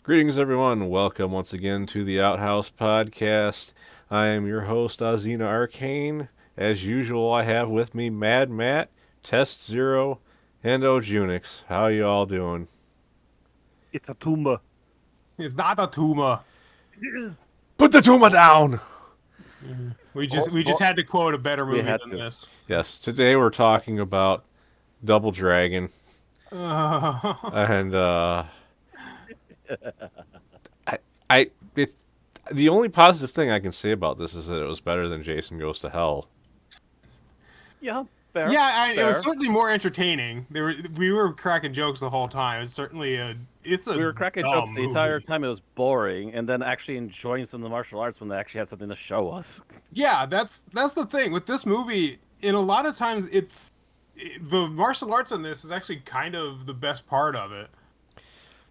Greetings, everyone. Welcome once again to the Outhouse podcast. I am your host, Ozzina Arcane. As usual, I have with me Mad Matt, Test Zero, and Ojunix. How you all doing? It's a tumor. It's not a tumor. Put the tumor down! We just had to quote a better We movie had than to. this. Yes, today we're talking about Double Dragon, Uh, and I, I, it, the only positive thing I can say about this is that it was better than Jason Goes to Hell. Yeah, fair. yeah, it was fair. certainly more entertaining. We were cracking jokes the whole time. It's a We were cracking jokes dumb the entire movie. time. It was boring, and then actually enjoying some of the martial arts when they actually had something to show us. Yeah, that's the thing with this movie. In a lot of times, the martial arts in this is actually kind of the best part of it.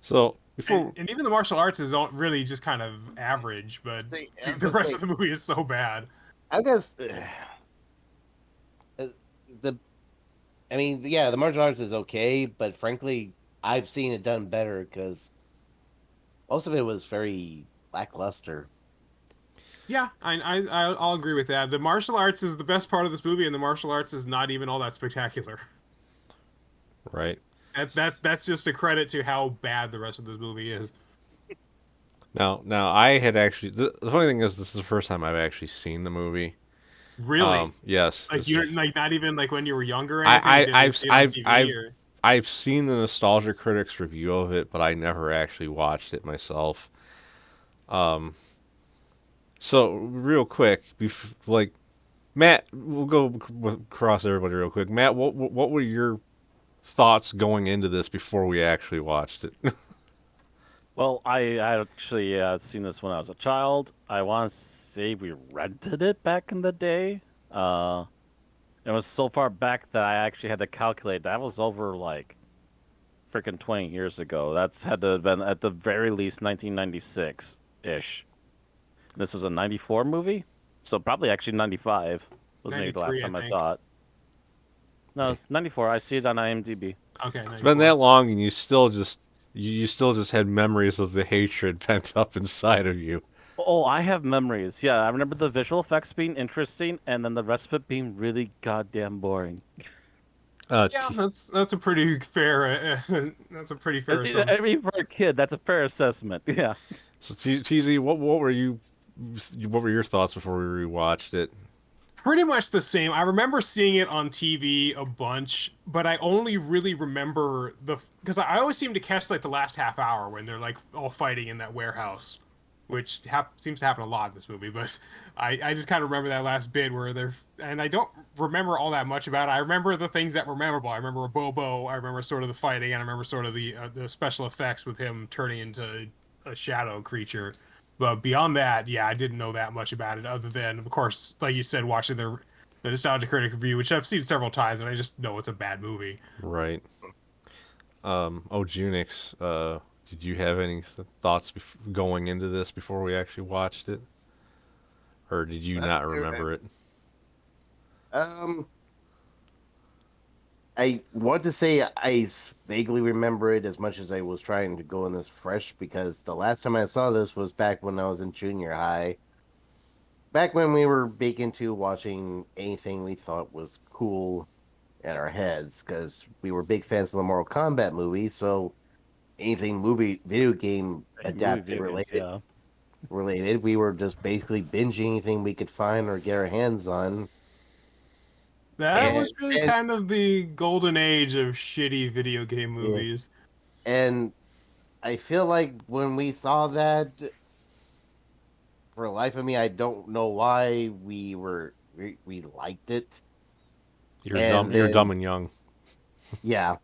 So And, before, and even the martial arts is really just kind of average, but See, I was the gonna rest say, of the movie is so bad. I guess the, I mean, yeah, the martial arts is okay, but frankly, I've seen it done better because most of it was very lackluster. Yeah, I'll agree with that. The martial arts is the best part of this movie, and the martial arts is not even all that spectacular. right That's just a credit to how bad the rest of this movie is. now, I had actually. The funny thing is, this is the first time I've actually seen the movie. Really, Yes, like this you're is. like not even like when you were younger or anything. You I didn't I've see it on I've TV I've or I've seen the Nostalgia Critics review of it, but I never actually watched it myself. Um, so real quick, like Matt, we'll go across everybody real quick. Matt, what were your thoughts going into this before we actually watched it? Well, I actually seen this when I was a child. I want to say we rented it back in the day. Uh, it was so far back that I actually had to calculate. That was over like freaking 20 years ago. That's had to have been at the very least 1996 ish. This was a 94 movie, so probably actually 95 was maybe the last 93, I time I think. saw it. No, it's 94. I see it on IMDb. Okay, It's been that 94. long, and you still just had memories of the hatred pent up inside of you. Oh, I have memories. Yeah, I remember the visual effects being interesting, and then the rest of it being really goddamn boring. Yeah, T- that's a pretty fair. That's a pretty fair I assumption. mean, for a kid, that's a fair assessment. Yeah. TZ, what were your thoughts before we rewatched it? Pretty much the same. I remember seeing it on TV a bunch, but I only really remember because I always seem to catch like the last half hour when they're like all fighting in that warehouse, which seems to happen a lot in this movie. But I just kind of remember that last bit where and I don't remember all that much about it. I remember the things that were memorable. I remember Bobo. I remember sort of the fighting, and I remember sort of the special effects with him turning into a shadow creature. But beyond that, yeah, I didn't know that much about it, other than, of course, like you said, watching the Nostalgia Critic review, which I've seen several times, and I just know it's a bad movie. Right. Ojunix, did you have any thoughts going into this before we actually watched it, or did you I not remember. remember it? Um, I want to say vaguely remember it as much as I was trying to go in this fresh because the last time I saw this was back when I was in junior high. Back when we were big into watching anything we thought was cool in our heads because we were big fans of the Mortal Kombat movies. So anything video game Movie adapted video games, yeah. related, we were just basically binging anything we could find or get our hands on. That And was really and kind of the golden age of shitty video game yeah, movies. and I feel like when we saw that, for the life of me, I don't know why we liked it. You're dumb. And You're dumb then and young. yeah,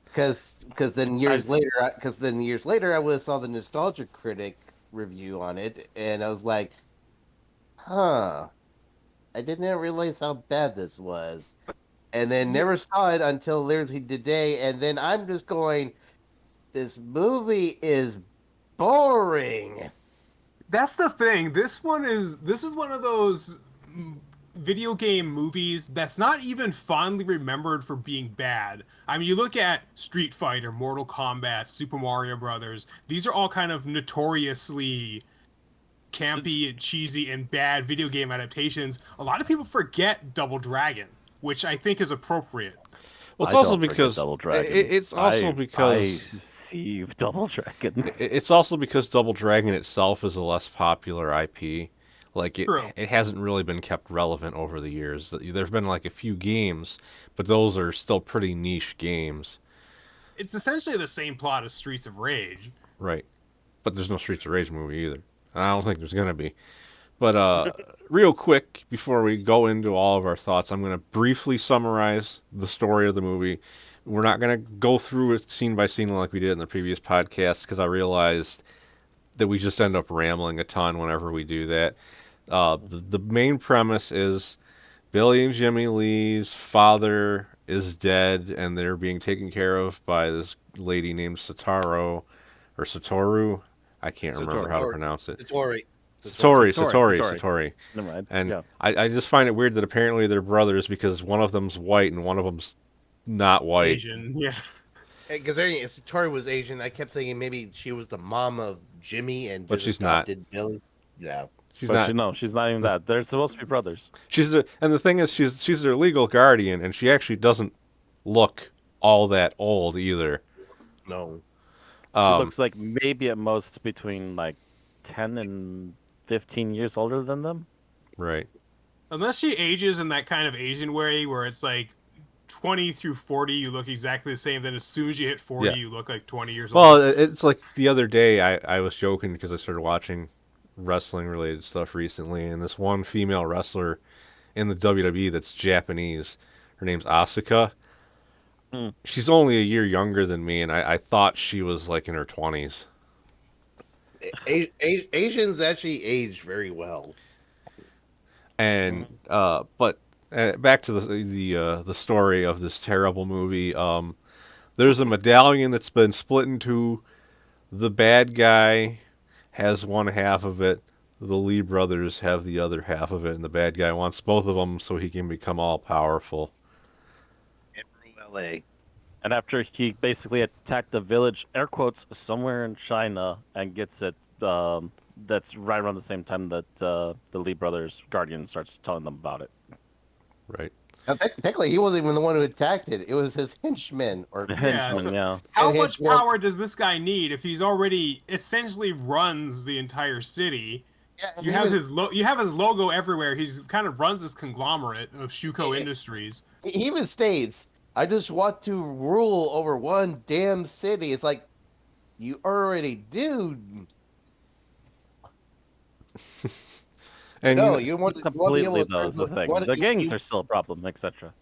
because then I years later, I would have saw the Nostalgia Critic review on it, and I was like, huh, I didn't realize how bad this was, and then Y- never saw it until literally today, and then I'm just going, this movie is boring. That's the thing. This is one of those video game movies that's not even fondly remembered for being bad. I mean, you look at Street Fighter, Mortal Kombat, Super Mario Brothers. These are all kind of notoriously campy and cheesy and bad video game adaptations. A lot of people forget Double Dragon, which I think is appropriate. Well, it's I also don't forget because Double Dragon. it's also I because see Double Dragon. it's also because Double Dragon itself is a less popular IP. Like True. it hasn't really been kept relevant over the years. There's been like a few games, but those are still pretty niche games. It's essentially the same plot as Streets of Rage. Right. But there's no Streets of Rage movie either. I don't think there's gonna be. But real quick, before we go into all of our thoughts, I'm gonna briefly summarize the story of the movie. We're not gonna go through it scene by scene like we did in the previous podcast because I realized that we just end up rambling a ton whenever we do that. The main premise is Billy and Jimmy Lee's father is dead, and they're being taken care of by this lady named Satoru. I can't remember how to pronounce it. Satori. Satori. Never mind. And Yeah. I just find it weird that apparently they're brothers because one of them's white and one of them's not white. Asian, yeah. Because Satori was Asian, I kept thinking maybe she was the mom of Jimmy and But just she's not. adopted Billy. Yeah. She's But not. she's not even that. They're supposed to be brothers. And the thing is, she's their legal guardian, and she actually doesn't look all that old either. No. She looks like maybe at most between like 10 and 15 years older than them. Right. Unless she ages in that kind of Asian way where it's like 20 through 40, you look exactly the same. Then as soon as you hit 40, Yeah. you look like 20 years Well, old. it's like the other day I was joking because I started watching wrestling related stuff recently, and this one female wrestler in the WWE that's Japanese, her name's Asuka. She's only a year younger than me, and I thought she was like in her 20s. Asians actually age very well. And but back to the story of this terrible movie. There's a medallion that's been split in two. The bad guy has one half of it. The Lee brothers have the other half of it, and the bad guy wants both of them so he can become all powerful. LA. And after he basically attacked the village, air quotes, somewhere in China, and gets it, that's right around the same time that the Lee brothers' guardian starts telling them about it. Right. Now, technically, he wasn't even the one who attacked it. It was his henchmen. Or The Yeah, henchman, so- yeah. How and much his- well- power does this guy need if he's already essentially runs the entire city? Yeah, and You he have was- you have his logo everywhere. He's kind of runs this conglomerate of Shuko Yeah. Industries. He even states, "I just want to rule over one damn city." It's like, you already do. And No, you want to Completely, be able to though, is the thing. what- The you- gangs you- are still a problem, etc.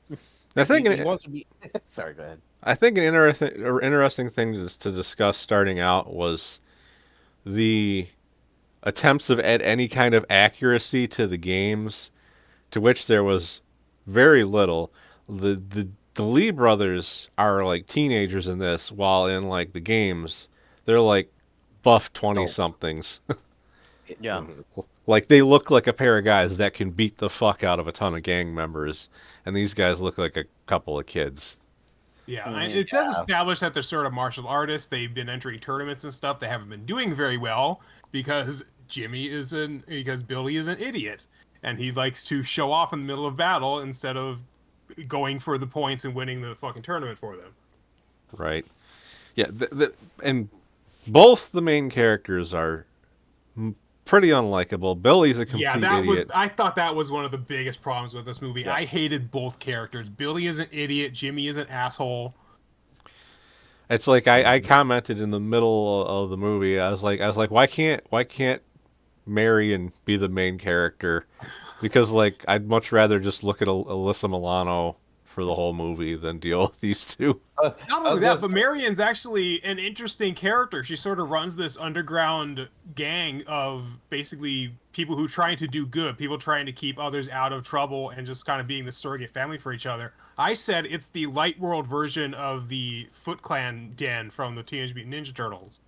I think he wants to be. Sorry, go ahead. I think an interesting thing to discuss starting out was the attempts of at any kind of accuracy to the games, to which there was very little. The Lee brothers are like teenagers in this, while in like the games, they're like buff 20 somethings. Yeah. Like they look like a pair of guys that can beat the fuck out of a ton of gang members, and these guys look like a couple of kids. Yeah, it does establish that they're sort of martial artists. They've been entering tournaments and stuff. They haven't been doing very well because because Billy is an idiot, and he likes to show off in the middle of battle instead of going for the points and winning the fucking tournament for them. Right. Yeah, and both the main characters are pretty unlikable. Billy's a complete Yeah, that was. idiot. I thought that was one of the biggest problems with this movie. Yeah. I hated both characters. Billy is an idiot. Jimmy is an asshole. It's like I commented in the middle of the movie. I was like, why can't Marion be the main character? Because like I'd much rather just look at Alyssa Milano for the whole movie than deal with these two. Not I only was that, gonna but Marion's actually an interesting character. She sort of runs this underground gang of basically people who trying to do good, people trying to keep others out of trouble and just kind of being the surrogate family for each other. I said it's the light world version of the Foot Clan den from the Teenage Mutant Ninja Turtles.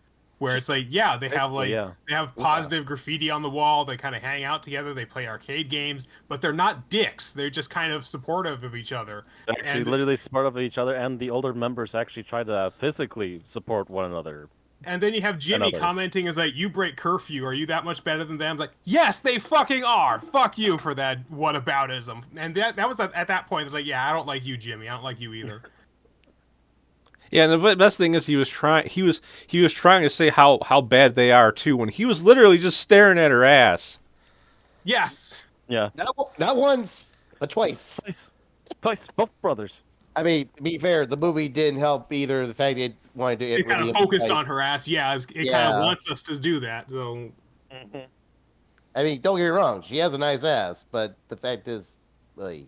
where it's like, yeah, they have Basically, like yeah. they have positive graffiti on the wall. They kind of hang out together. They play arcade games, but they're not dicks. They're just kind of supportive of each other. They're actually And literally support of each other, and the older members actually try to physically support one another. And then you have Jimmy others. commenting as like, "You break curfew. Are you that much better than them?" Like, yes, they fucking are. Fuck you for that whataboutism. And that was at that point like, yeah, I don't like you, Jimmy. I don't like you either. Yeah, and the best thing is he was trying to say how bad they are too when he was literally just staring at her ass. Yes. Yeah. Not once, but twice. Twice, both brothers. I mean, to be fair, the movie didn't help either. The fact it wanted to. It kind of focused on her ass. Yeah, it kind Yeah. of wants us to do that. So I mean, don't get me wrong. She has a nice ass, but the fact is, like,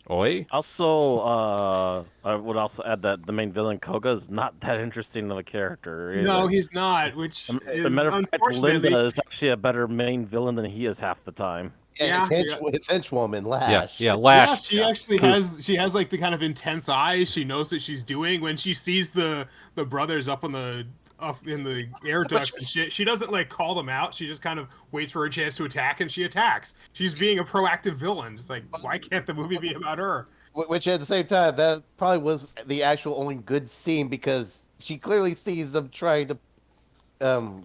Oi? Also, I would also add that the main villain Koga is not that interesting of a character. Either. no, he's not. Which As is a matter of fact, unfortunately. Linda is actually a better main villain than he is half the time. Yeah, his henchwoman Lash. Yeah, Lash. Yeah, she actually has like the kind of intense eyes. She knows what she's doing when she sees the brothers up in the air ducts and shit. She doesn't like call them out. She just kind of waits for her chance to attack, and she attacks. She's being a proactive villain. It's like, why can't the movie be about her? Which at the same time, that probably was the actual only good scene because she clearly sees them trying to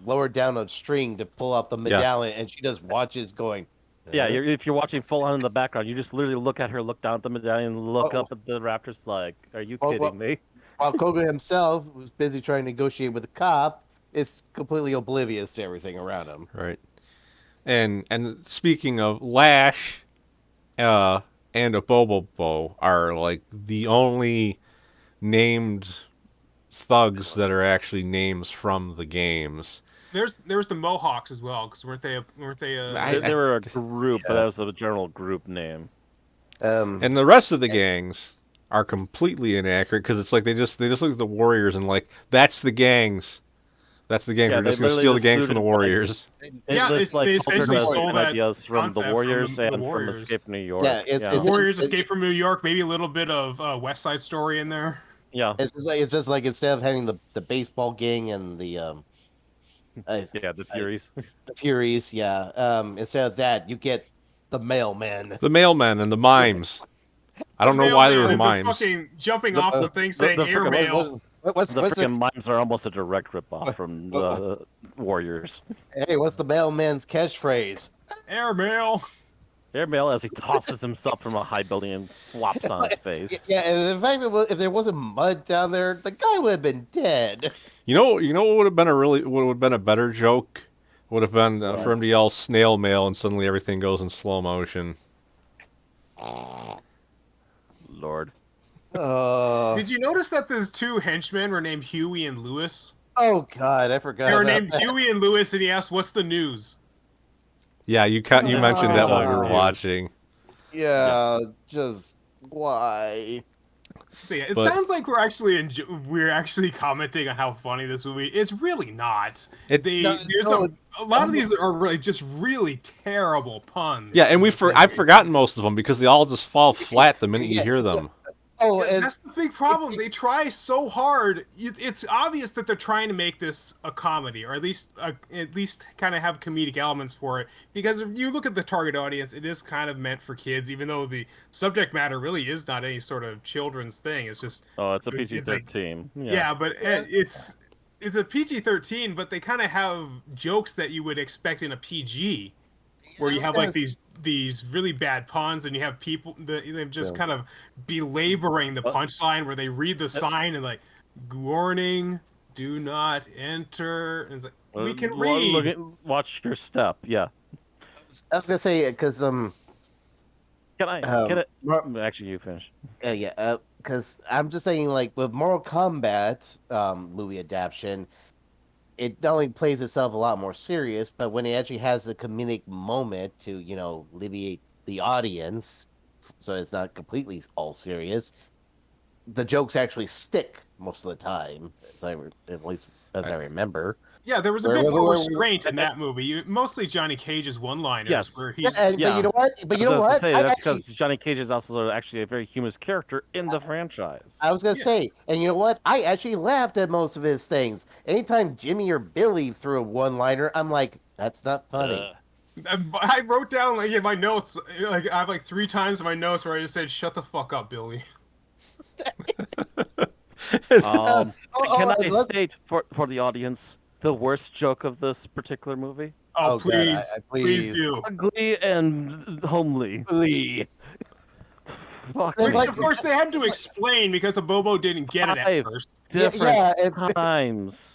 lower down a string to pull out the medallion, and she just watches going. Yeah, if you're watching full on in the background, you just literally look at her, look down at the medallion, look up at the raptors like, are you kidding me? While Koga himself was busy trying to negotiate with the cop, is completely oblivious to everything around him. Right. And speaking of Lash, and a Bobo are like the only named thugs that are actually names from the games. There's the Mohawks as well, because weren't they? They were a group, but that was a general group name. And the rest of the gangs are completely inaccurate because it's like they just look at the Warriors and like that's the gangs. That's the gang. Yeah, We're just gonna steal the gangs from the Warriors. Yeah, they essentially stole that ideas from the concept Warriors from the and Warriors. from Escape from New York. Yeah, it's Warriors Escape from New York. Maybe a little bit of West Side Story in there. Yeah. It's just like instead of having the baseball gang and the the Furies. The Furies, yeah. Instead of that, you get the mailmen. The mailmen and the mimes. I don't know why they were mimes. Fucking jumping off the thing saying airmail. What's The the freaking mimes are almost a direct ripoff from the Warriors. Hey, what's the mailman's catchphrase? Airmail. Airmail as he tosses himself from a high building and flops on his face. Yeah, and the fact that if there wasn't mud down there, the guy would have been dead. You know what would have been a better joke? Would have been for him to yell snail mail and suddenly everything goes in slow motion. Lord. Did you notice that those two henchmen were named Huey and Lewis? Oh God, I forgot. They were about named that. Huey and Lewis, and he asked, "What's the news?" Yeah, you mentioned that while we were Yeah. watching. Yeah, just why? So yeah, it But- sounds like we're actually commenting on how funny this movie. It's really not. There's a lot of these are really just really terrible puns. Yeah, and I've forgotten most of them because they all just fall flat the minute you hear them. Oh, Yeah, that's the big problem. They try so hard. It's obvious that they're trying to make this a comedy, or at least kind of have comedic elements for it. Because if you look at the target audience, it is kind of meant for kids, even though the subject matter really is not any sort of children's thing. It's just Oh, it's a It's like- PG-13. yeah, but it's a PG-13, but they kind of have jokes that you would expect in a PG, where you have like these really bad puns, and you have people they're just kind of belaboring the punchline where they read the sign and like, warning, do not enter. And it's like, we can read. Watch your step. Yeah. I was gonna say because Can I? Actually, you finish. because I'm just saying like with Mortal Kombat movie adaptation, it not only plays itself a lot more serious, but when it actually has a comedic moment to alleviate the audience, so it's not completely all serious, the jokes actually stick most of the time, at least as I remember. Yeah, there was a Where bit was it? more Where we- restraint in that movie. Mostly Johnny Cage's one-liners, Yes. where Yeah, he's but Yeah. you know what? But you I know was about to what? say I that's actually, because Johnny Cage is also actually a very humorous character in the franchise. I was gonna Yeah. say, and you know what? I actually laughed at most of his things. Anytime Jimmy or Billy threw a one-liner, I'm like, that's not funny. I wrote down like in my notes, like I have like 3 times in my notes where I just said, "Shut the fuck up, Billy." Um, can I Let's. state for the audience the worst joke of this particular movie? Oh, Oh God, please please, do. Ugly and homely. please. Fuck It's Which, me. like of course, they had to it's like, explain because a Bobo didn't get it at 5 first. different yeah, times.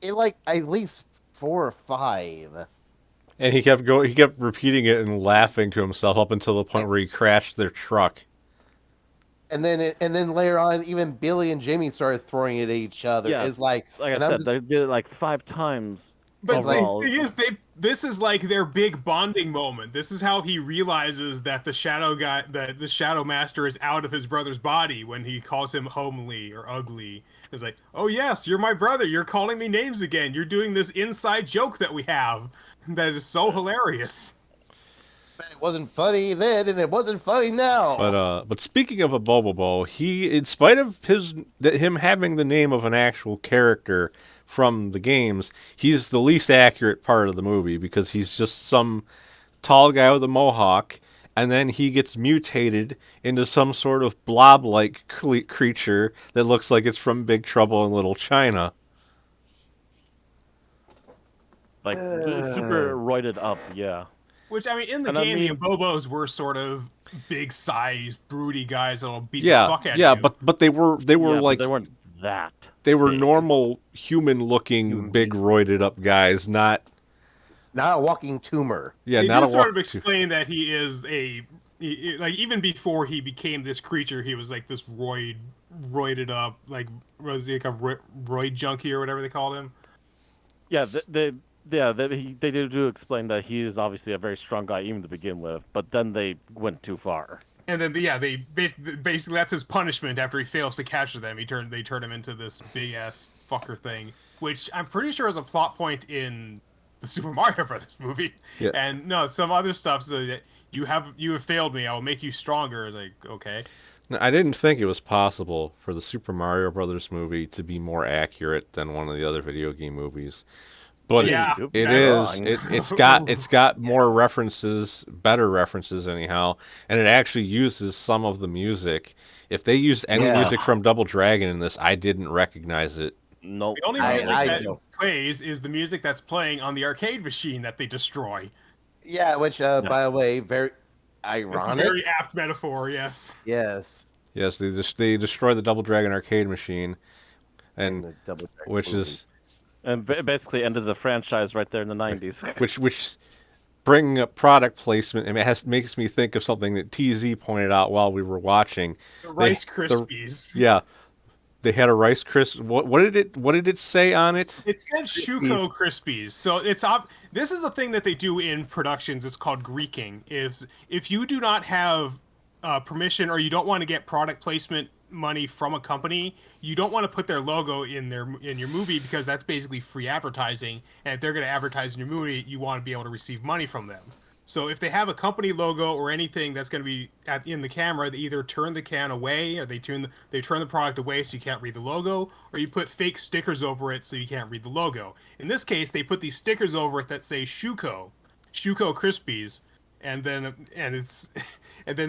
it like at least 4 or 5. And he kept repeating it and laughing to himself up until the point where he crashed their truck. And then later on, even Billy and Jimmy started throwing it at each other. Yeah, It's like, like I and I'm said, just, they did it like 5 times But It's like- the overall. thing is, this is like their big bonding moment. This is how he realizes that the shadow guy, that the shadow master is out of his brother's body when he calls him homely or ugly. It's like, oh yes, you're my brother. You're calling me names again. You're doing this inside joke that we have that is so hilarious. it wasn't funny then, and it wasn't funny now. But speaking of a Bobobo, he, in spite of him having the name of an actual character from the games, he's the least accurate part of the movie because he's just some tall guy with a mohawk, and then he gets mutated into some sort of blob-like creature that looks like it's from Big Trouble in Little China. Like super roided up, yeah. Which I mean, in the And I game, mean- the Bobos were sort of big sized, broody guys that'll beat the Yeah, fuck out yeah, of you. but they were Yeah, but like they weren't that. they were big. normal human-looking, big roided up guys, not Not a walking tumor. They not do a sort of walk- explain that he is like even before he became this creature, he was like this roided up, like was he like a roid junkie or whatever they called him. Yeah, they do explain that he is obviously a very strong guy even to begin with, but then they went too far. And then they basically that's his punishment after he fails to capture them. They turn him into this big ass fucker thing, which I'm pretty sure is a plot point in the Super Mario Brothers movie. Yeah. And no, some other stuff so that you have failed me. I will make you stronger. Like okay. I didn't think it was possible for the Super Mario Brothers movie to be more accurate than one of the other video game movies. But Yeah, it that's- is. It's got more references, better references anyhow, and it actually uses some of the music. If they used any Yeah. music from Double Dragon in this, I didn't recognize it. Nope. The only I- music I that know. plays is the music that's playing on the arcade machine that they destroy. Yeah, which, by the way, very It's a ironic. very apt metaphor, yes. Yes. Yes, they destroy the Double Dragon arcade machine, in and the Double Dragon which movie. is And basically ended the franchise right there in the 90s. which bringing up product placement, and makes me think of something that TZ pointed out while we were watching. The Rice the- Krispies. Yeah, they had a Rice Krispies. What did it say on it? It said Shuko Krispies. So this is the thing that they do in productions. It's called Greeking. Is if you do not have permission or you don't want to get product placement money from a company, you don't want to put their logo in your movie because that's basically free advertising. And if they're going to advertise in your movie, you want to be able to receive money from them. So if they have a company logo or anything that's going to be in the camera, they either turn the can away or they turn the product away so you can't read the logo, or you put fake stickers over it so you can't read the logo. In this case, they put these stickers over it that say Shuko Krispies, and then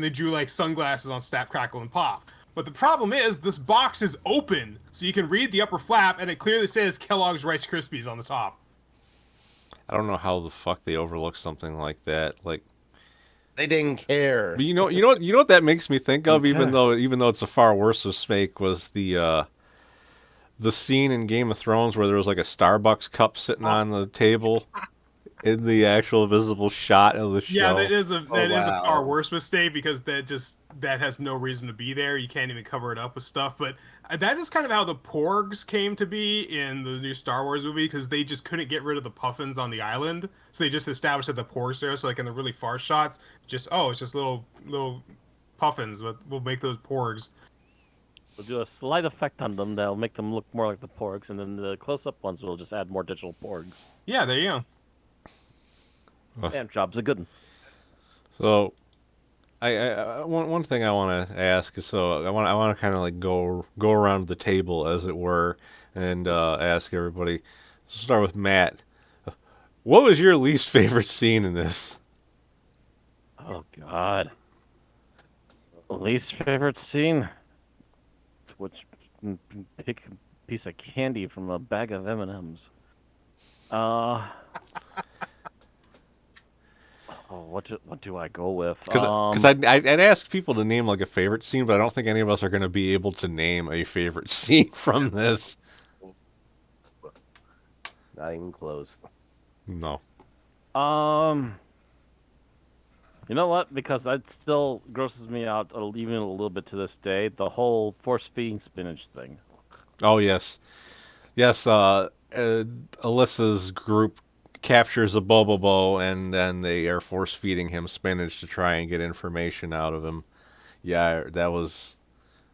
they drew like sunglasses on Snap, Crackle, and Pop. But the problem is this box is open, so you can read the upper flap, and it clearly says Kellogg's Rice Krispies on the top. I don't know how the fuck they overlooked something like that. Like, They didn't care. but you know what that makes me think of, even Okay. though it's a far worse mistake, was the scene in Game of Thrones where there was like a Starbucks cup sitting on the table in the actual visible shot of the show. Yeah, that is a wow. far worse mistake because that has no reason to be there. You can't even cover it up with stuff. But that is kind of how the Porgs came to be in the new Star Wars movie because they just couldn't get rid of the puffins on the island, so they just established that the Porgs there. So like in the really far shots, it's just little puffins, but we'll make those Porgs. We'll do a slight effect on them that'll make them look more like the porgs, and then the close-up ones will just add more digital porgs. Yeah, there you go. Damn, job's a good one. So, one thing I want to ask is, so I want to kind of like go around the table, as it were, and ask everybody. So start with Matt. What was your least favorite scene in this? Oh God. Least favorite scene? Which pick a piece of candy from a bag of M&Ms. Oh, what do I go with? Because I'd ask people to name like a favorite scene, but I don't think any of us are going to be able to name a favorite scene from this. Not even close. No. You know what? Because it still grosses me out even a little bit to this day. The whole force feeding spinach thing. Oh yes, yes. Alyssa's group captures a Bobobo, and then they are force feeding him spinach to try and get information out of him. Yeah, that was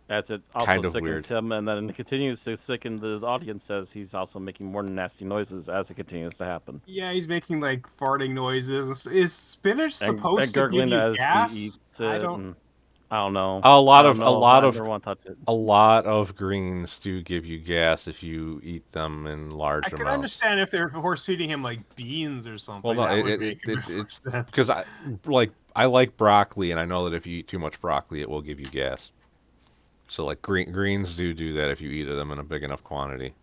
As it also kind of sickens weird. him, and then it continues to sicken the audience as he's also making more nasty noises as it continues to happen. Yeah, he's making like farting noises. Is spinach And supposed to give gurgling you as gas? he eats I it. don't. And I don't know. A lot I of don't a know. lot I of never want to touch it. a lot of greens do give you gas if you eat them in large I could amounts. understand if they're force feeding him like beans or something. Well, no, that it would make a bit more it's sense. because I like broccoli, and I know that if you eat too much broccoli, it will give you gas. So like greens do that if you eat them in a big enough quantity.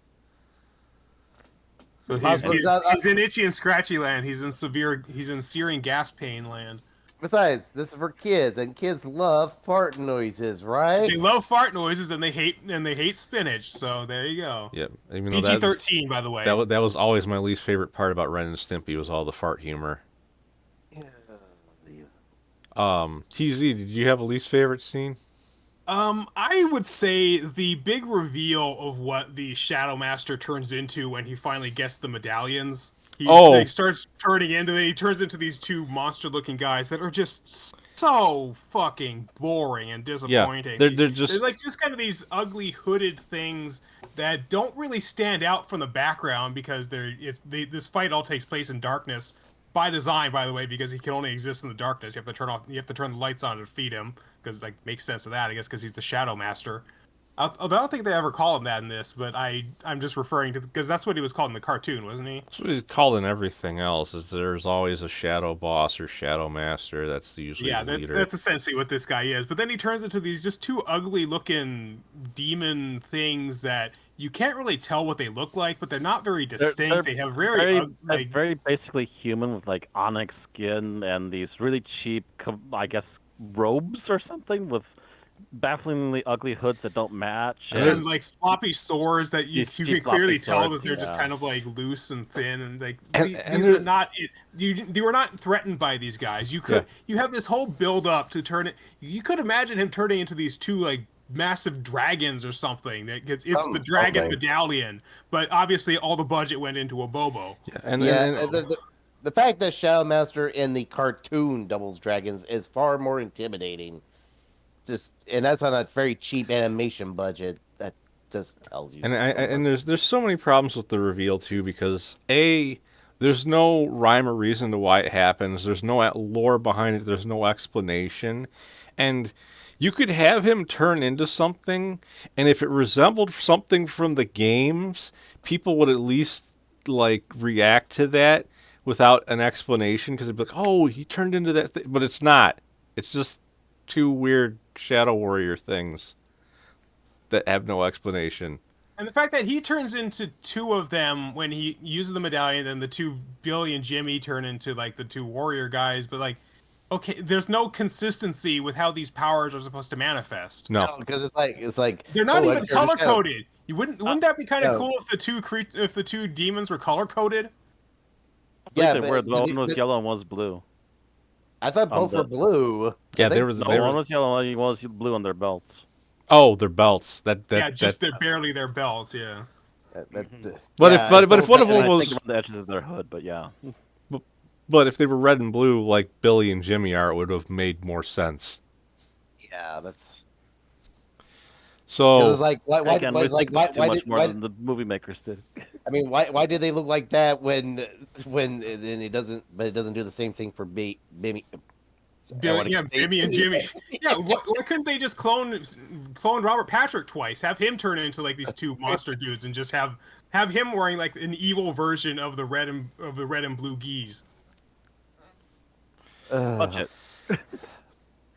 So Possibly- he's in itchy and scratchy land. He's in searing gas pain land. Besides, this is for kids, and kids love fart noises, right? They love fart noises and they hate spinach. So there you go. Yeah, even though PG-13, by the way. that was always my least favorite part about Ren and Stimpy was all the fart humor. TZ, did you have a least favorite scene? I would say the big reveal of what the Shadow Master turns into when he finally gets the medallions. He starts turning into. He turns into these two monster-looking guys that are just so fucking boring and disappointing. They're just They're like just kind of these ugly hooded things that don't really stand out from the background because this fight all takes place in darkness by design, by the way, because he can only exist in the darkness. You have to turn the lights on to feed him because like makes sense of that, I guess, because he's the Shadow Master. Although I don't think they ever call him that in this, but I'm just referring to because that's what he was called in the cartoon, wasn't he? that's what he's called in everything else. Is there's always a shadow boss or shadow master. That's usually the leader. That's essentially what this guy is. But then he turns into these just two ugly looking demon things that you can't really tell what they look like, but they're not very distinct. They have they're very basically human with like onyx skin and these really cheap, I guess, robes or something with bafflingly ugly hoods that don't match. and like floppy swords that you These can cheap clearly floppy tell swords, that they're just yeah. kind of like loose and thin and like And these are not you were not threatened by these guys. You could Yeah. you have this whole build up to turn it. You could imagine him turning into these two like massive dragons or something. It's the dragon something. medallion, but obviously all the budget went into a Bobo. Yeah, and The fact that Shadow Master in the cartoon doubles dragons is far more intimidating. And that's on a very cheap animation budget. That just tells you. and there's so many problems with the reveal too, because there's no rhyme or reason to why it happens. There's no lore behind it. There's no explanation, and you could have him turn into something, and if it resembled something from the games, people would at least like react to that without an explanation, because they'd be like, "Oh, he turned into that thing," but it's not. It's just two weird Shadow Warrior things that have no explanation. And the fact that he turns into two of them when he uses the medallion, then the two Billy and Jimmy turn into like the two warrior guys, but like, okay, there's no consistency with how these powers are supposed to manifest. No, because it's like They're not oh, even I understand. color coded. Wouldn't that be kind of no. cool if the two demons were color coded? Yeah, They were. but One was yellow and one was blue. I thought both were blue. yeah, I they think- were. No, They one were. was yellow and one was blue on their belts. Oh, their belts. Yeah, just they're barely their belts. Yeah. But yeah, if one of And them I was, think around the edges of their hood, but yeah. but if they were red and blue like Billy and Jimmy are, it would have made more sense. yeah, that's So it's like Again, we like think about it too much did more than the movie makers did. I mean why did they look like that when and it doesn't do the same thing for Bimmy. I want Yeah, to Jimmy and Jimmy. Yeah, why couldn't they just clone Robert Patrick twice? Have him turn into like these two monster dudes, and just have him wearing like an evil version of the red and blue geese. Budget.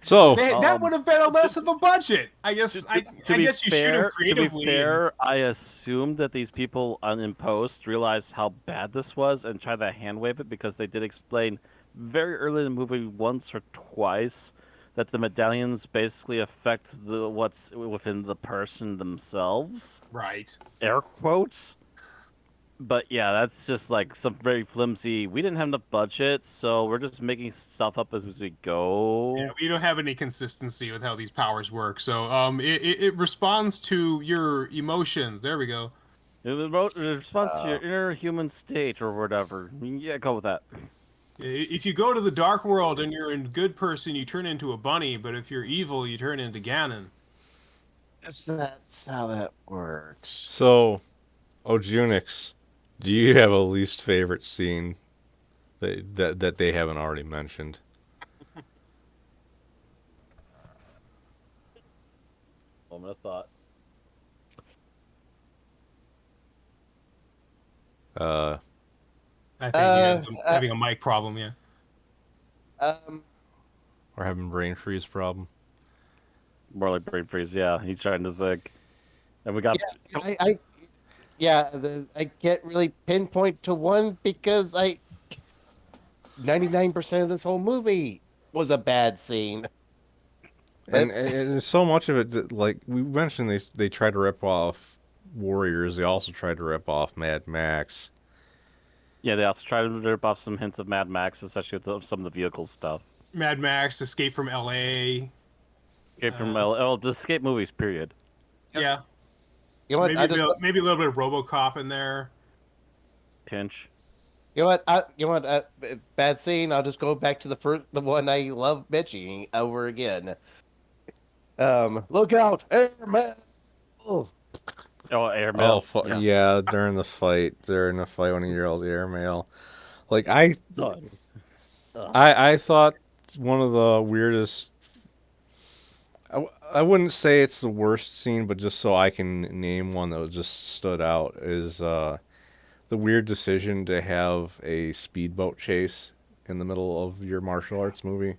so That would have been a less of a budget. I guess. I guess you shoot him To be creatively. fair, I assumed that these people in post realized how bad this was and tried to hand wave it because they did explain very early in the movie once or twice that the medallions basically affect what's within the person themselves. Right. Air quotes. But yeah, that's just like some very flimsy. We didn't have enough budget, so we're just making stuff up as we go. Yeah, we don't have any consistency with how these powers work. So it responds to your emotions. There we go. It responds to your inner human state or whatever. Yeah, go with that. If you go to the dark world and you're a good person, you turn into a bunny. But if you're evil, you turn into Ganon. that's how that works. so Ojunix, do you have a least favorite scene that they haven't already mentioned? Moment of thought. Uh, I think he is having a mic problem. Yeah. Um, or having brain freeze problem? More like brain freeze. Yeah, he's trying to think. And we got. I can't really pinpoint to one because 99% of this whole movie was a bad scene. And so much of it, like we mentioned, they try to rip off Warriors. They also tried to rip off Mad Max. Yeah, they also tried to rip off some hints of Mad Max, especially with some of the vehicle stuff. Mad Max, Escape from L.A. Escape from the escape movies. Period. Yeah. You know what? Maybe a little bit of RoboCop in there. Pinch. You know what? Bad scene. I'll just go back to the one I love bitching over again. Look out, airman! Oh, Oh, airmail. Yeah, during the fight when he yelled airmail. Like I thought one of the weirdest. I wouldn't say it's the worst scene, but just so I can name one that just stood out is the weird decision to have a speedboat chase in the middle of your martial arts movie.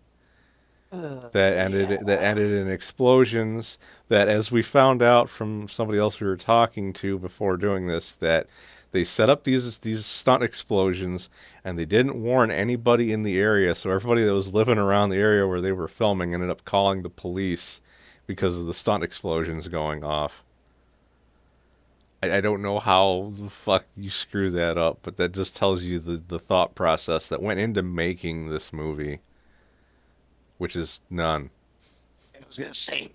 That ended in explosions. That, as we found out from somebody else we were talking to before doing this, that they set up these stunt explosions and they didn't warn anybody in the area. So everybody that was living around the area where they were filming ended up calling the police because of the stunt explosions going off. I don't know how the fuck you screw that up, but that just tells you the thought process that went into making this movie. Which is none. I was gonna say.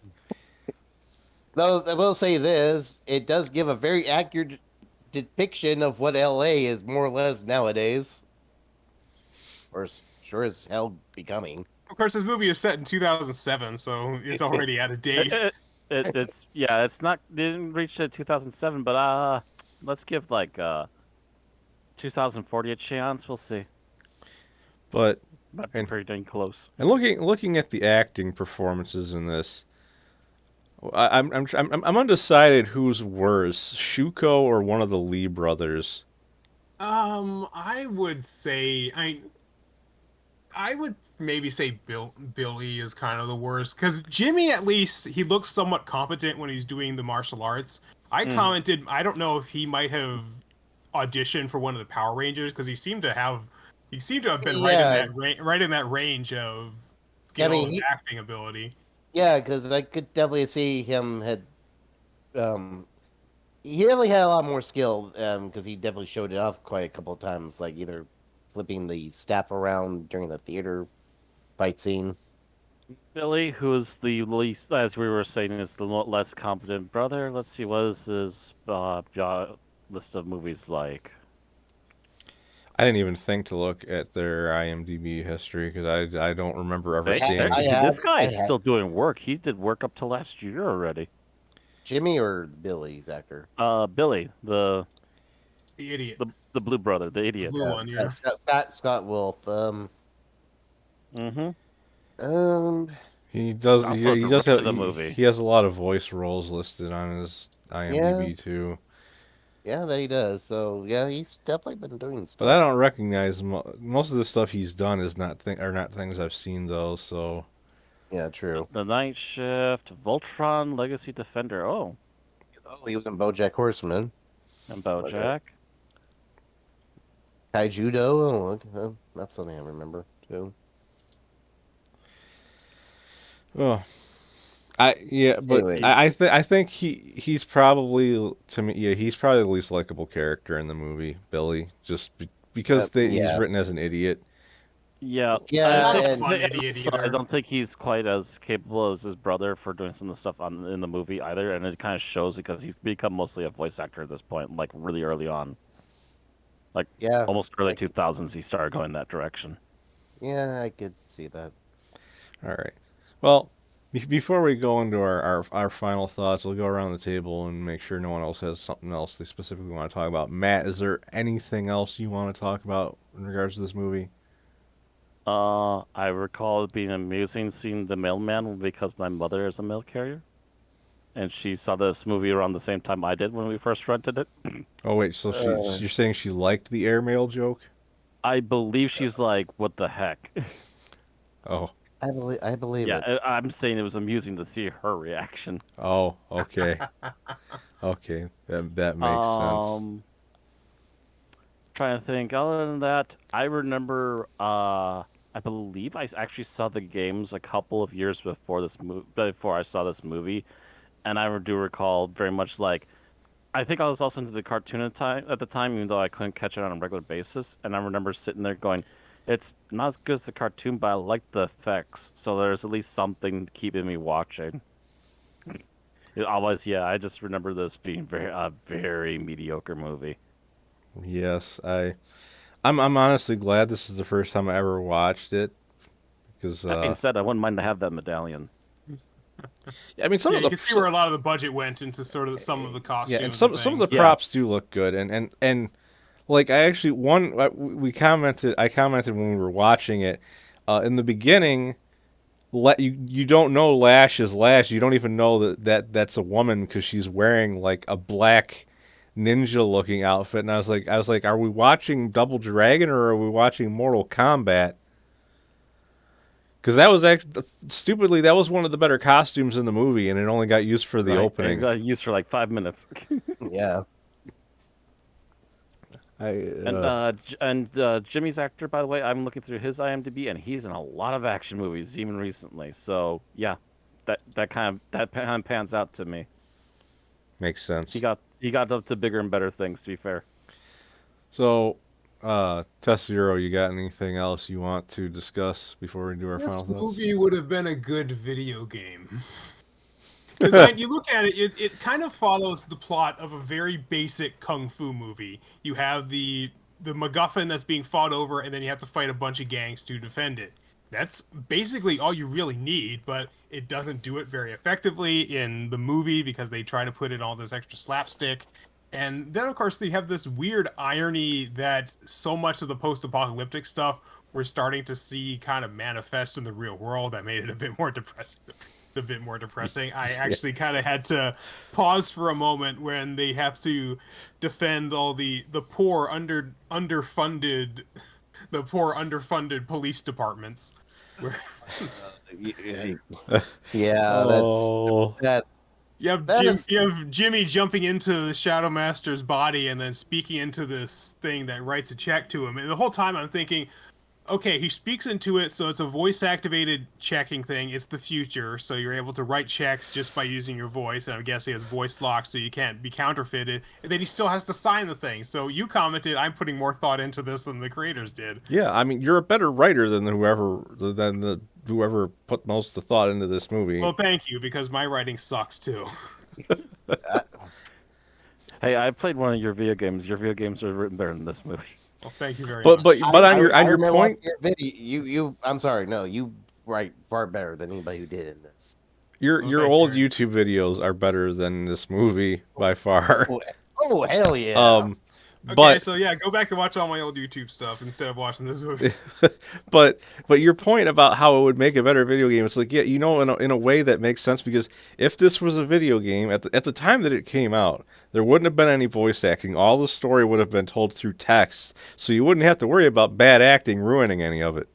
Though I will say this, it does give a very accurate depiction of what LA is more or less nowadays, or sure as hell becoming. Of course, this movie is set in 2007, so it's already out of date. It's not. They didn't reach 2007, but let's give like 2040 a chance. We'll see. But pretty dang close. And looking at the acting performances in this, I'm undecided who's worse, Shuko or one of the Lee brothers. I would say I would maybe say Billy is kind of the worst because Jimmy, at least he looks somewhat competent when he's doing the martial arts. I commented, I don't know if he might have auditioned for one of the Power Rangers because he seemed to have been right in that range of skill and acting ability. Yeah, because I could definitely see him had. He really had a lot more skill because he definitely showed it off quite a couple of times, like either flipping the staff around during the theater fight scene. Billy, who is the least, as we were saying, is the less competent brother. Let's see, what is his list of movies like? I didn't even think to look at their IMDb history because I don't remember ever seeing. This guy is still doing work. He did work up to last year already. Jimmy or Billy's actor? Billy, The idiot. the blue brother, the The idiot. blue one, yeah. Scott Wolf. Mm-hmm. Um, He does. Also He does have. directed a movie. He has a lot of voice roles listed on his yeah, IMDb too. yeah, that he does. So yeah, he's definitely been doing But I stuff. don't recognize most of the stuff he's done is are not things I've seen though. So Yeah, true. The Night Shift, Voltron, Legacy Defender. Oh, Oh, he was in BoJack Horseman. and Like that. BoJack. Judo. Oh, okay. That's something I remember too. oh, Anyway, I think he's probably to me he's probably the least likable character in the movie, Billy, just because he's yeah, written as an idiot. Yeah, Yeah, Not a and- fun idiot so I either. don't think he's quite as capable as his brother for doing some of the stuff in the movie either, and it kind of shows because he's become mostly a voice actor at this point, like really early on, like yeah, almost early I c- 2000s. He started going that direction. yeah, I could see that. All right. Well, before we go into our final thoughts, we'll go around the table and make sure no one else has something else they specifically want to talk about. Matt, is there anything else you want to talk about in regards to this movie? I recall it being amusing seeing the mailman because my mother is a mail carrier, and she saw this movie around the same time I did when we first rented it. Oh wait, so you're saying she liked the airmail joke? I believe she's like, "What the heck?" Oh, I believe Yeah, it. I'm saying it was amusing to see her reaction. oh, okay, okay, that makes sense. Trying to think. Other than that, I remember. I believe I actually saw the games a couple of years before I saw this movie, and I do recall very much like. I think I was also into the cartoon at the time, even though I couldn't catch it on a regular basis. And I remember sitting there going, "It's not as good as the cartoon, but I like the effects, so there's at least something keeping me watching." It always, yeah. I just remember this being a very mediocre movie. Yes, I'm honestly glad this is the first time I ever watched it because That being said, I wouldn't mind to have that medallion. I mean some Yeah, of you the can see where a lot of the budget went into sort of some of the yeah, costumes and and some of the things. Yeah. props do look good, and like I actually we commented I commented when we were watching it in the beginning. You don't know Lash is Lash. You don't even know that's a woman because she's wearing like a black ninja looking outfit. And I was like, are we watching Double Dragon or are we watching Mortal Kombat? Because that was actually stupidly that was one of the better costumes in the movie, and it only got used for the Right. opening. It got used for like 5 minutes. Yeah. Jimmy's actor, by the way, I'm looking through his IMDb, and he's in a lot of action movies, even recently. So yeah, that kind of pans out to me. Makes sense. He got up to bigger and better things. To be fair. So, Test Zero, you got anything else you want to discuss before we do our This final thoughts? movie would have been a good video game. Because you look at it, it kind of follows the plot of a very basic kung fu movie. You have the MacGuffin that's being fought over, and then you have to fight a bunch of gangs to defend it. That's basically all you really need, but it doesn't do it very effectively in the movie because they try to put in all this extra slapstick. And then, of course, they have this weird irony that so much of the post-apocalyptic stuff we're starting to see kind of manifest in the real world that made it a bit more depressing. A bit more depressing. I actually kind of had to pause for a moment when they have to defend all the poor underfunded the poor underfunded police departments. Where Yeah, Oh. that you have Jimmy jumping into the Shadow Master's body and then speaking into this thing that writes a check to him. And the whole time I'm thinking, okay, he speaks into it, so it's a voice-activated checking thing. It's the future, so you're able to write checks just by using your voice. And I'm guessing it's voice locked, so you can't be counterfeited. And then he still has to sign the thing. So you commented, I'm putting more thought into this than the creators did. Yeah, I mean, you're a better writer than whoever put most of the thought into this movie. Well, thank you, because my writing sucks too. Hey, I played one of your video games. Your video games are written better than this movie. Well, thank you very but much. but on your remember point, watching your video. I'm sorry, no, you write far better than anybody who did in this. Your thanks, old Aaron. YouTube videos are better than this movie by far. Oh, oh hell yeah! Um, Okay, but so yeah, go back and watch all my old YouTube stuff instead of watching this movie. but your point about how it would make a better video game, it's like, yeah, in a way that makes sense, because if this was a video game at the time that it came out, there wouldn't have been any voice acting. All the story would have been told through text, so you wouldn't have to worry about bad acting ruining any of it.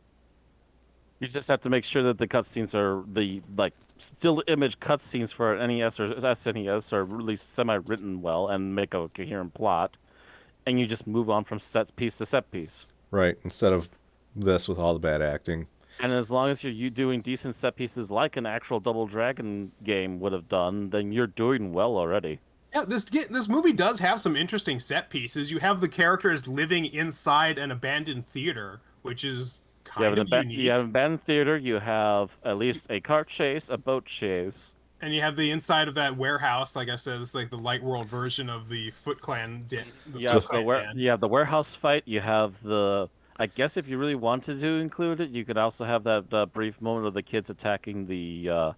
You just have to make sure that the cutscenes are the like still image cutscenes for NES or SNES are really semi-written well and make a coherent plot, and you just move on from set piece to set piece. Right, instead of this with all the bad acting. And as long as you're doing decent set pieces like an actual Double Dragon game would have done, then you're doing well already. Yeah, this movie does have some interesting set pieces. You have the characters living inside an abandoned theater, which is kind of unique. You have an abandoned theater. You have at least a car chase, a boat chase. And you have the inside of that warehouse. Like I said, it's like the Light World version of the Foot Clan den. You have you have the warehouse fight. You have the. I guess if you really wanted to include it, you could also have that brief moment of the kids attacking the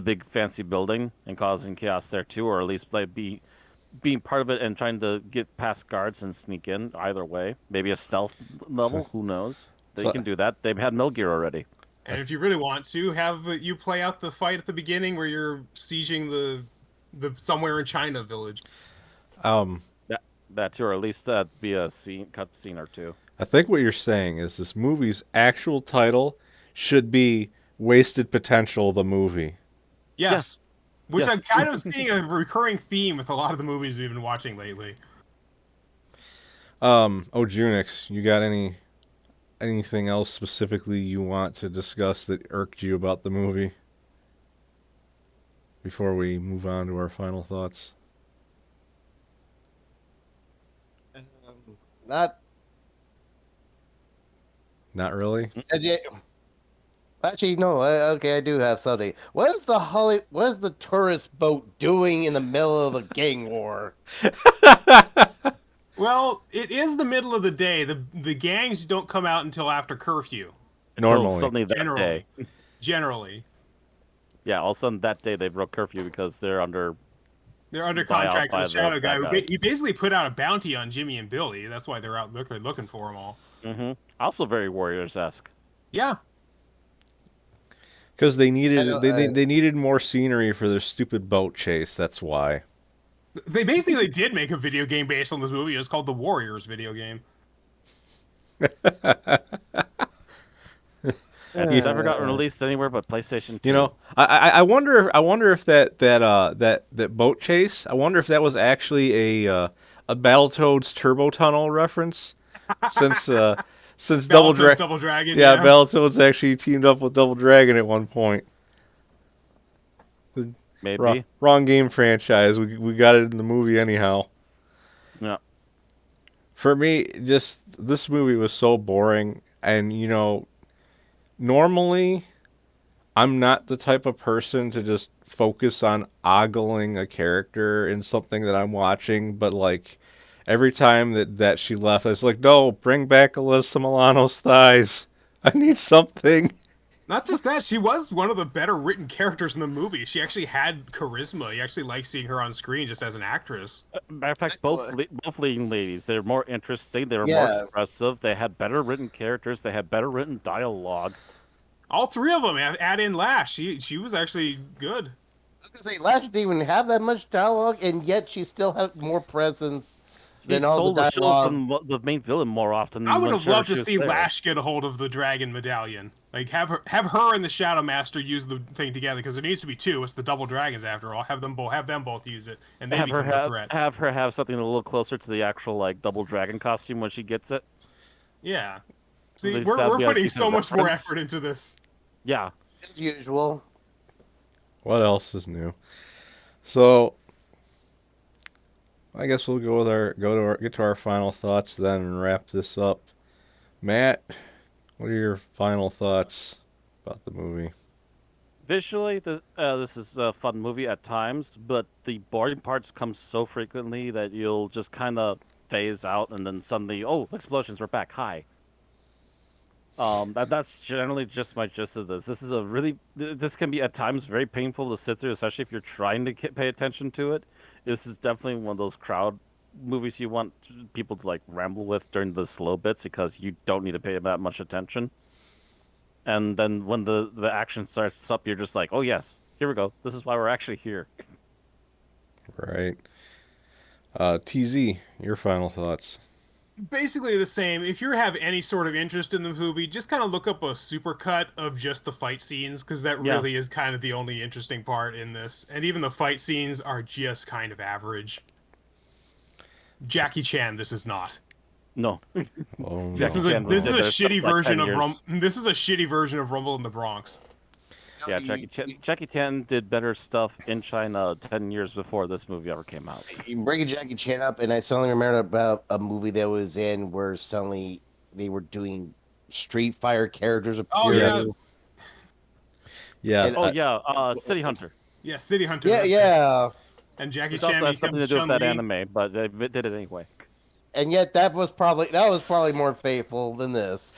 big fancy building and causing chaos there too, or at least being part of it and trying to get past guards and sneak in. Either way, maybe a stealth level. Who knows? They can do that. They've had Metal Gear already. And if you really want to, have you play out the fight at the beginning where you're sieging the somewhere in China village. That too, or at least that be a cut scene or two. I think what you're saying is this movie's actual title should be Wasted Potential, the movie. Yes. Which Yes. I'm kind of seeing a recurring theme with a lot of the movies we've been watching lately. Ojunix, you got anything else specifically you want to discuss that irked you about the movie before we move on to our final thoughts? Not Not really. yeah. Actually, no. Okay, I do have something. What is the tourist boat doing in the middle of a gang war? Well, it is the middle of the day. The gangs don't come out until after curfew. Normally. Suddenly that Generally. day. Generally. Yeah, all of a sudden that day they broke curfew because they're under. They're under Buy out contract by with the the Shadow Guy. bad guys. He basically put out a bounty on Jimmy and Billy. That's why they're out looking for them all. Mm-hmm. Also very Warriors-esque. Yeah. Because they I needed know, they needed more scenery for their stupid boat chase. That's why. They basically did make a video game based on this movie. It's called the Warriors video game. And it's never gotten released anywhere but PlayStation 2. You know, I wonder if that boat chase. I wonder if that was actually a Battletoads Turbo Tunnel reference, since Double Battletoads Dragon. Double Dragon. Yeah, Battletoads actually teamed up with Double Dragon at one point. Maybe. Wrong game franchise. We got it in the movie anyhow. Yeah. For me, just this movie was so boring, and normally I'm not the type of person to just focus on ogling a character in something that I'm watching, but like every time that she left, I was like, no, bring back Alyssa Milano's thighs. I need something. Not just that, she was one of the better written characters in the movie. She actually had charisma. You actually like seeing her on screen just as an actress. Matter of fact, both leading ladies, they're more interesting. They were more Yeah. expressive. They had better written characters. They had better written dialogue. All three of them. Add in Lash. She was actually good. I was gonna say Lash didn't even have that much dialogue, and yet she still had more presence He than all stole the the show dialogue. from the main villain more often. I would than have loved she to was see there. Lash get a hold of the Dragon Medallion. Like have her and the Shadow Master use the thing together because there needs to be two. It's the Double Dragons after all. Have them both use it, and they become the threat. Have her have something a little closer to the actual like double dragon costume when she gets it. Yeah. See, least we're that'd be a putting decent so much more reference. effort into this. Yeah. As usual. What else is new? So I guess we'll get to our final thoughts then and wrap this up. Matt, what are your final thoughts about the movie? Visually, this is a fun movie at times, but the boring parts come so frequently that you'll just kind of phase out, and then suddenly, oh, explosions! We're back. Hi. That's generally just my gist of this. This is a really this can be at times very painful to sit through, especially if you're trying to pay attention to it. This is definitely one of those crowd movies you want people to like ramble with during the slow bits because you don't need to pay that much attention. And then when the action starts up, you're just like, oh yes, here we go. This is why we're actually here. Right. TZ, your final thoughts. Basically the same. If you have any sort of interest in the movie, just kind of look up a supercut of just the fight scenes, because that Yeah. really is kind of the only interesting part in this. And even the fight scenes are just kind of average. Jackie Chan, this is not. No, Oh, This is no. a Chan this is did a their stuff shitty like version 10 of years. This is a shitty version of Rumble in the Bronx. yeah, Jackie Chan did better stuff in China 10 years before this movie ever came out. You bring Jackie Chan up, and I suddenly remembered about a movie that was in where suddenly they were doing Street Fighter characters Oh appearing. Yeah. And, Oh yeah, City Hunter. Yeah, City Hunter. yeah, that's right. yeah. And Jackie Which also Chan has something to becomes do with that Chun-Li. anime, but they did it anyway. And yet that was probably more faithful than this.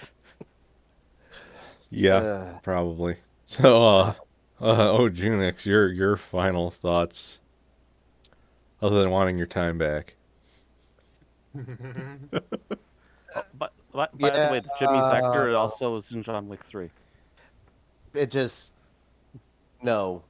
Yeah, probably. So, Ojunix, your final thoughts, other than wanting your time back. But by the way, Jimmy's actor also was in John Wick 3. It just no.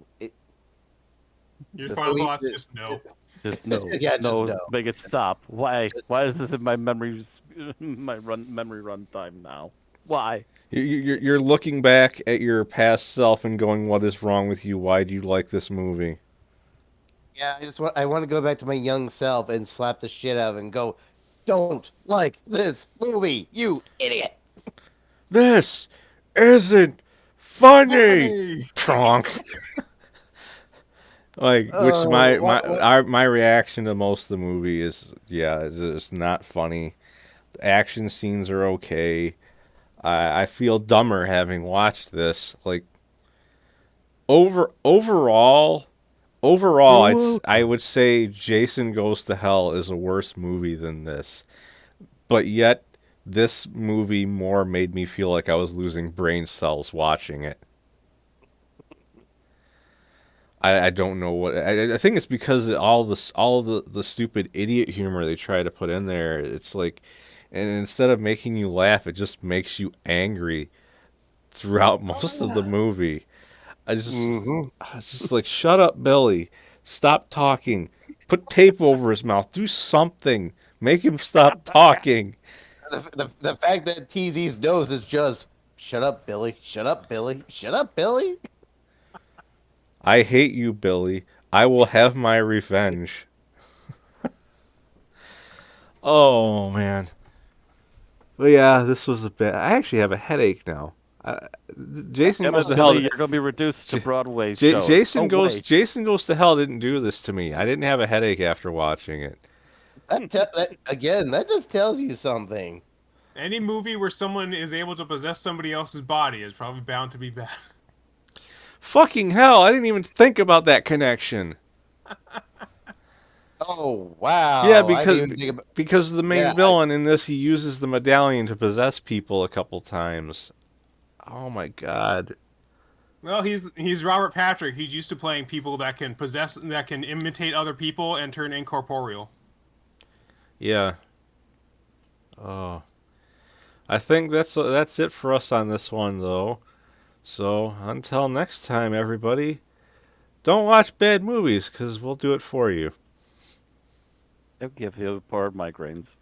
Your The final movie- thoughts, just no. Just no, Yeah, just no, no. make it stop. Why? Why is this in my memories, memory run time now? Why? You're looking back at your past self and going, "What is wrong with you? Why do you like this movie?" Yeah, I want to go back to my young self and slap the shit out of him and go, "Don't like this movie, you idiot." This isn't funny. Hey! Tronk. Like, which Oh, my reaction to most of the movie is, yeah, it's not funny. The action scenes are okay. I feel dumber having watched this. Like, overall, I would say Jason Goes to Hell is a worse movie than this. But yet, this movie more made me feel like I was losing brain cells watching it. I don't know what I think it's because of all the stupid idiot humor they try to put in there. It's like, and instead of making you laugh, it just makes you angry throughout most of the movie. It's just like, shut up, Billy. Stop talking. Put tape over his mouth. Do something. Make him stop talking. The fact that TZ's nose is just shut up, Billy. Shut up, Billy. Shut up, Billy. I hate you, Billy. I will have my revenge. Oh, man. But yeah, this was a bit. I actually have a headache now. Jason Goes to Hell. You're gonna be reduced to Broadway shows. Jason Oh, goes. wait. Jason Goes to Hell didn't do this to me. I didn't have a headache after watching it. That just tells you something. Any movie where someone is able to possess somebody else's body is probably bound to be bad. Fucking hell! I didn't even think about that connection. Oh wow! Yeah, I didn't even think because the main Yeah, villain in this, he uses the medallion to possess people a couple times. Oh my god. Well, he's Robert Patrick. He's used to playing people that can imitate other people and turn incorporeal. Yeah. Oh. I think that's it for us on this one, though. So until next time, everybody, don't watch bad movies, because we'll do it for you. They'll give you poor migraines.